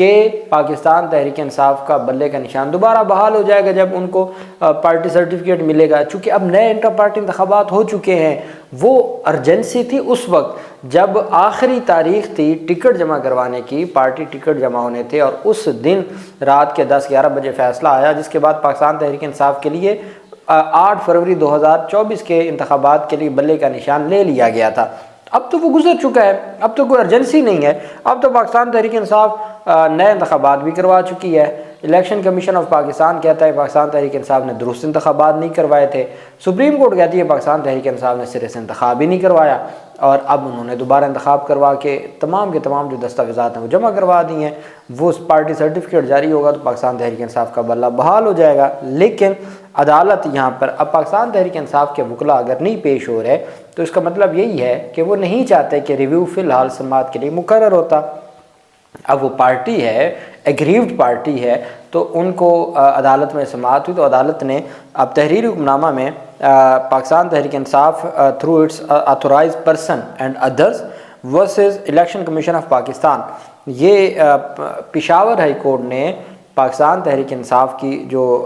کہ پاکستان تحریک انصاف کا بلے کا نشان دوبارہ بحال ہو جائے گا جب ان کو پارٹی سرٹیفکیٹ ملے گا، چونکہ اب نئے انٹر پارٹی انتخابات ہو چکے ہیں۔ وہ ارجنسی تھی اس وقت جب آخری تاریخ تھی ٹکٹ جمع کروانے کی، پارٹی ٹکٹ جمع ہونے تھے، اور اس دن رات کے 10-11 بجے فیصلہ آیا، جس کے بعد پاکستان تحریک انصاف کے لیے 8 فروری 2024 کے انتخابات کے لیے بلے کا نشان لے لیا گیا تھا۔ اب تو وہ گزر چکا ہے، اب تو کوئی ارجنسی نہیں ہے، اب تو پاکستان تحریک انصاف نئے انتخابات بھی کروا چکی ہے۔ الیکشن کمیشن آف پاکستان کہتا ہے پاکستان تحریک انصاف نے درست انتخابات نہیں کروائے تھے، سپریم کورٹ کہتی ہے پاکستان تحریک انصاف نے سرے سے انتخاب ہی نہیں کروایا، اور اب انہوں نے دوبارہ انتخاب کروا کے تمام جو دستاویزات ہیں وہ جمع کروا دی ہیں۔ وہ پارٹی سرٹیفکیٹ جاری ہوگا تو پاکستان تحریک انصاف کا بلہ بحال ہو جائے گا۔ لیکن عدالت یہاں پر اب پاکستان تحریک انصاف کے وکلاء اگر نہیں پیش ہو رہے تو اس کا مطلب یہی ہے کہ وہ نہیں چاہتے کہ ریویو فی الحال سماعت کے لیے مقرر ہوتا۔ اب وہ پارٹی ہے، ایگریوڈ پارٹی ہے، تو ان کو عدالت میں سماعت ہوئی تو عدالت نے اب تحریری حکم نامہ میں Pakistan Tehreek Insaf through its authorised person and others versus election commission of Pakistan, یہ پشاور ہائی کورٹ نے پاکستان تحریک انصاف کی جو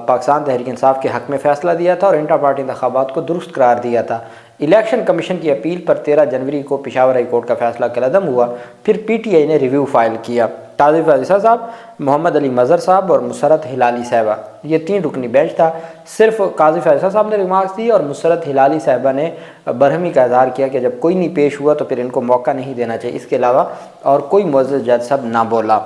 پاکستان تحریک انصاف کے حق میں فیصلہ دیا تھا اور انٹر پارٹی انتخابات کو درست قرار دیا تھا۔ الیکشن کمیشن کی اپیل پر 13 جنوری کو پشاور ہائی کورٹ کا فیصلہ کالعدم ہوا۔ پھر پی ٹی آئی نے ریویو فائل کیا۔ قاضی فیصل صاحب، محمد علی مظہر صاحب اور مسرت ہلالی صاحبہ، یہ 3 رکنی بینچ تھا۔ صرف قاضی فیصل صاحب نے ریمارکس دی اور مسرت ہلالی صاحبہ نے برہمی کا اظہار کیا کہ جب کوئی نہیں پیش ہوا تو پھر ان کو موقع نہیں دینا چاہیے، اس کے علاوہ اور کوئی معزز جج صاحب نہ بولا،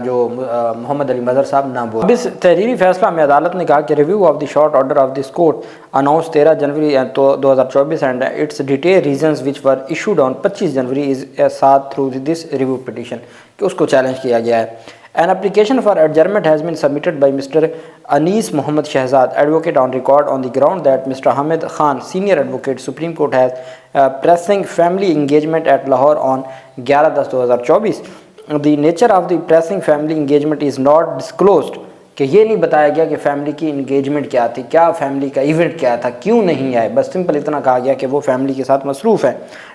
جو محمد علی مظہر صاحب نہ بولا۔ اب اس تحریری فیصلہ میں عدالت نے کہا کہ review of the short order of this court announce 13 January 2024 and its detail reasons which were issued on 25 January as ساتھ تھرو دس ریویو پٹیشن، کہ اس کو چیلنج کیا گیا ہے۔ An application for adjournment has been submitted by Mr. Anis Mohammed Shahzad, advocate on record, on the ground that Mr. Hamid Khan, senior advocate, Supreme Court, has pressing family engagement at Lahore on 11/10/2024. The nature of the pressing family engagement is not disclosed. کہ یہ نہیں بتایا گیا کہ family کی engagement کیا تھی، کیا فیملی کا ایونٹ کیا تھا، کیوں نہیں آئے، بس سمپل اتنا کہا گیا کہ وہ فیملی کے ساتھ مصروف ہیں،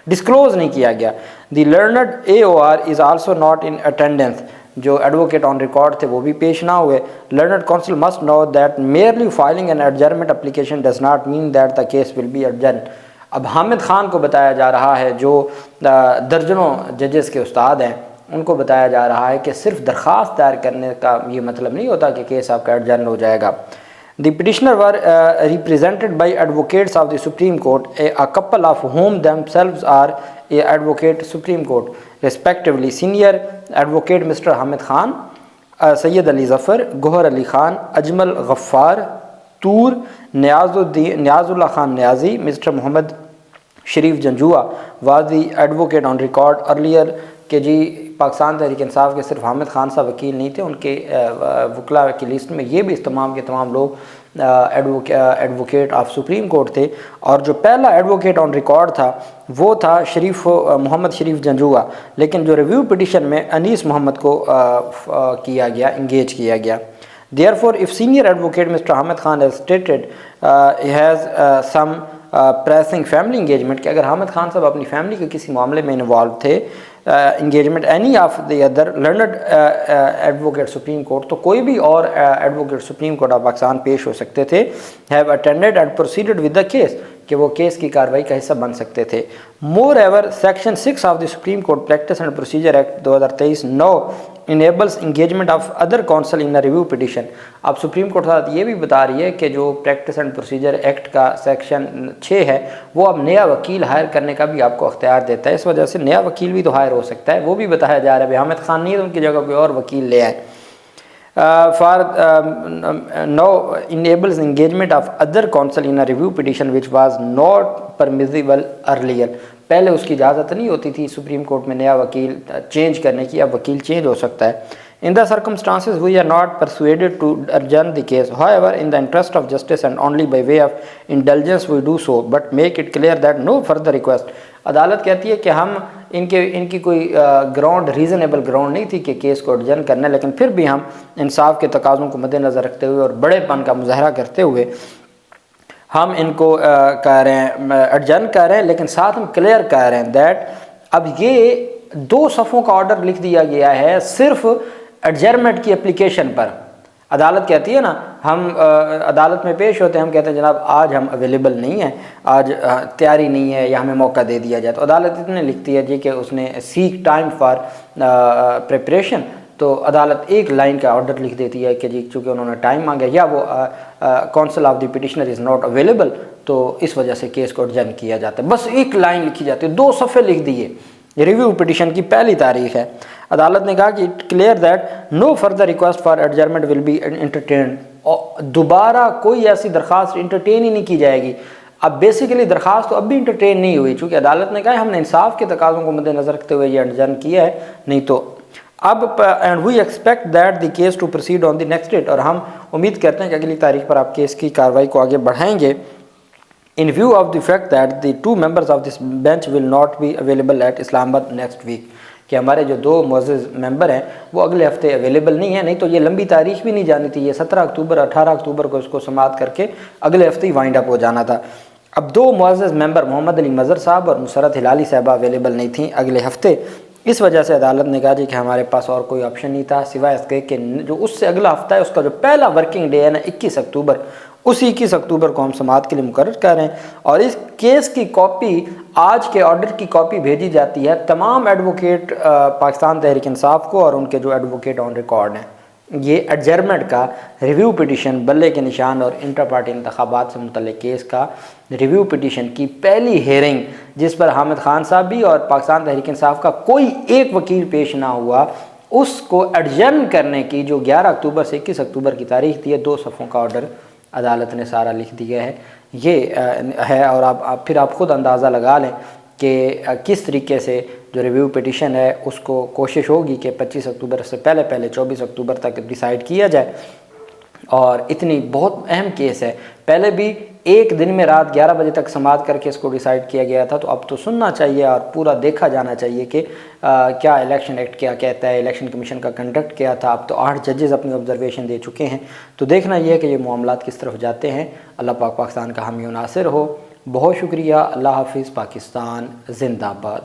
ڈسکلوز نہیں کیا گیا۔ The learned AOR is also not in attendance, جو ایڈوکیٹ آن ریکارڈ تھے وہ بھی پیش نہ ہوئے۔ Learned counsel must know that merely filing an adjournment application does not mean that the case will be adjourn. اب حامد خان کو بتایا جا رہا ہے، جو درجنوں ججز کے استاد ہیں، ان کو بتایا جا رہا ہے کہ صرف درخواست دائر کرنے کا یہ مطلب نہیں ہوتا کہ کیس آپ کا ایڈجرن ہو جائے گا۔ The petitioner were represented by advocates of the supreme court, a couple of whom themselves are a advocate supreme court respectively, senior advocate mister Hamid Khan, Syed Ali Zafar, Gohar Ali Khan, Ajmal Ghaffar Toor, Niaz Ullah Khan Niazi, mister Muhammad Sharif Janjua was the advocate on record earlier, کہ جی پاکستان تحریک انصاف کے صرف حامد خان صاحب وکیل نہیں تھے، ان کے وکلاء کی لسٹ میں یہ بھی تمام کے تمام لوگ ایڈوکیٹ آف سپریم کورٹ تھے۔ اور جو پہلا ایڈوکیٹ آن ریکارڈ تھا وہ تھا محمد شریف جنجوعہ، لیکن جو ریویو پٹیشن میں انیس محمد کو کیا گیا، انگیج کیا گیا۔ Therefore, if senior advocate Mr. Hamid Khan has stated he has some pressing family engagement، کہ اگر حامد خان صاحب اپنی فیملی کے کسی معاملے میں انوالو تھے، engagement any of the other learned advocate supreme court, تو کوئی بھی اور advocate supreme court of Pakistan پیش ہو سکتے تھے، have attended and proceeded with the case, کہ وہ کیس کی کارروائی کا حصہ بن سکتے تھے۔ Moreover section 6 of the supreme court practice and procedure act 2023 no enables engagement of other counsel in review petition. اب سپریم کورٹ صاحب یہ بھی بتا رہی ہے کہ جو پریکٹس اینڈ پروسیجر ایکٹ کا سیکشن 6 ہے وہ اب نیا وکیل ہائر کرنے کا بھی آپ کو اختیار دیتا ہے، اس وجہ سے نیا وکیل بھی تو ہائر ہو سکتا ہے۔ وہ بھی بتایا جا رہا ہے حامد خان نہیں ہے تو ان کی جگہ کوئی اور وکیل لے آئے۔ for no enables engagement of other counsel in a review petition which was not permissible earlier۔ پہلے اس کی اجازت نہیں ہوتی تھی سپریم کورٹ میں نیا وکیل چینج کرنے کی، اب وکیل چینج ہو سکتا ہے۔ In the circumstances we are not persuaded to adjourn the case, however in the interest of justice and only by way of indulgence we do so, but make it clear that no further request۔ عدالت کہتی ہے کہ ہم ان کی کوئی ground reasonable ground نہیں تھی کہ کیس کو ایڈجرن کرنا، لیکن پھر بھی ہم انصاف کے تقاضوں کو مد نظر رکھتے ہوئے اور بڑے پن کا مظاہرہ کرتے ہوئے ہم ان کو کہہ رہے ہیں ایڈجرن کر رہے ہیں، لیکن ساتھ ہم کلیئر کہہ رہے ہیں دیٹ اب یہ 2 صفحوں کا آرڈر لکھ دیا گیا ہے صرف ایڈجرمنٹ کی اپلیکیشن پر۔ عدالت کہتی ہے نا، ہم عدالت میں پیش ہوتے ہیں، ہم کہتے ہیں جناب آج ہم اویلیبل نہیں ہیں، آج تیاری نہیں ہے یا ہمیں موقع دے دیا جائے، تو عدالت اتنے لکھتی ہے جی کہ اس نے سیک ٹائم فار پریپریشن، تو عدالت ایک لائن کا آرڈر لکھ دیتی ہے کہ جی چونکہ انہوں نے ٹائم مانگا یا وہ council of the petitioner is not available, تو اس وجہ سے کیس کو ایڈجرن کیا جاتا ہے۔ بس ایک لائن لکھی جاتی ہے، 2 صفحے لکھ دیے۔ ریویو پٹیشن کی پہلی تاریخ ہے، عدالت نے کہا کہ it clear that no further request for adjournment will be entertained, دوبارہ کوئی ایسی درخواست انٹرٹین ہی نہیں کی جائے گی۔ اب بیسیکلی درخواست تو اب بھی انٹرٹین نہیں ہوئی، چونکہ عدالت نے کہا ہم نے انصاف کے تقاضوں کو مد نظر رکھتے ہوئے یہ ایڈجرن کیا ہے، نہیں تو اب and we expect that the case to proceed on the next date, اور ہم امید کرتے ہیں کہ اگلی تاریخ پر آپ کیس کی کارروائی کو آگے بڑھائیں گے۔ In view of the fact that the 2 members of this bench will not be available at Islam Abad next week، کہ ہمارے جو 2 معزز ممبر ہیں وہ اگلے ہفتے اویلیبل نہیں ہیں، نہیں تو یہ لمبی تاریخ بھی نہیں جانی تھی، یہ 17 اکتوبر 18 اکتوبر کو اس کو سماعت کر کے اگلے ہفتے ہی وائنڈ اپ ہو جانا تھا۔ اب 2 معزز ممبر محمد علی مظہر صاحب اور مسرت ہلالی صاحبہ اویلیبل نہیں تھیں اگلے ہفتے، اس وجہ سے عدالت نے کہا جی کہ ہمارے پاس اور کوئی آپشن نہیں تھا سوائے اس کے کہ جو اس سے اگلا ہفتہ ہے اس کا جو پہلا ورکنگ ڈے ہے نا 21 اکتوبر، اسی 21 اکتوبر کو ہم سماعت کے لیے مقرر کر رہے ہیں، اور اس کیس کی کاپی آج کے آرڈر کی کاپی بھیجی جاتی ہے تمام ایڈوکیٹ پاکستان تحریک انصاف کو اور ان کے جو ایڈوکیٹ آن ریکارڈ ہیں۔ یہ ایڈجرمنٹ کا ریویو پٹیشن بلے کے نشان اور انٹر پارٹی انتخابات سے متعلق کیس کا ریویو پٹیشن کی پہلی ہیئرنگ، جس پر حامد خان صاحب بھی اور پاکستان تحریک انصاف کا کوئی ایک وکیل پیش نہ ہوا، اس کو ایڈجرن کرنے کی جو 11 اکتوبر سے 21 اکتوبر کی تاریخ تھی، 2 صفحوں کا آرڈر عدالت نے سارا لکھ دیا ہے۔ یہ ہے، اور پھر آپ خود اندازہ لگا لیں کہ کس طریقے سے جو ریویو پٹیشن ہے اس کو کوشش ہوگی کہ 25 اکتوبر سے پہلے 24 اکتوبر تک ڈیسائیڈ کیا جائے، اور اتنی بہت اہم کیس ہے۔ پہلے بھی ایک دن میں رات 11 بجے تک سماعت کر کے اس کو ڈیسائیڈ کیا گیا تھا، تو اب تو سننا چاہیے اور پورا دیکھا جانا چاہیے کہ کیا الیکشن ایکٹ کیا کہتا ہے، الیکشن کمیشن کا کنڈکٹ کیا تھا۔ اب تو 8 ججز اپنی آبزرویشن دے چکے ہیں، تو دیکھنا یہ ہے کہ یہ معاملات کس طرف جاتے ہیں۔ اللہ پاک پاکستان کا حامی و ناصر ہو۔ بہت شکریہ، اللہ حافظ، پاکستان زندہ باد۔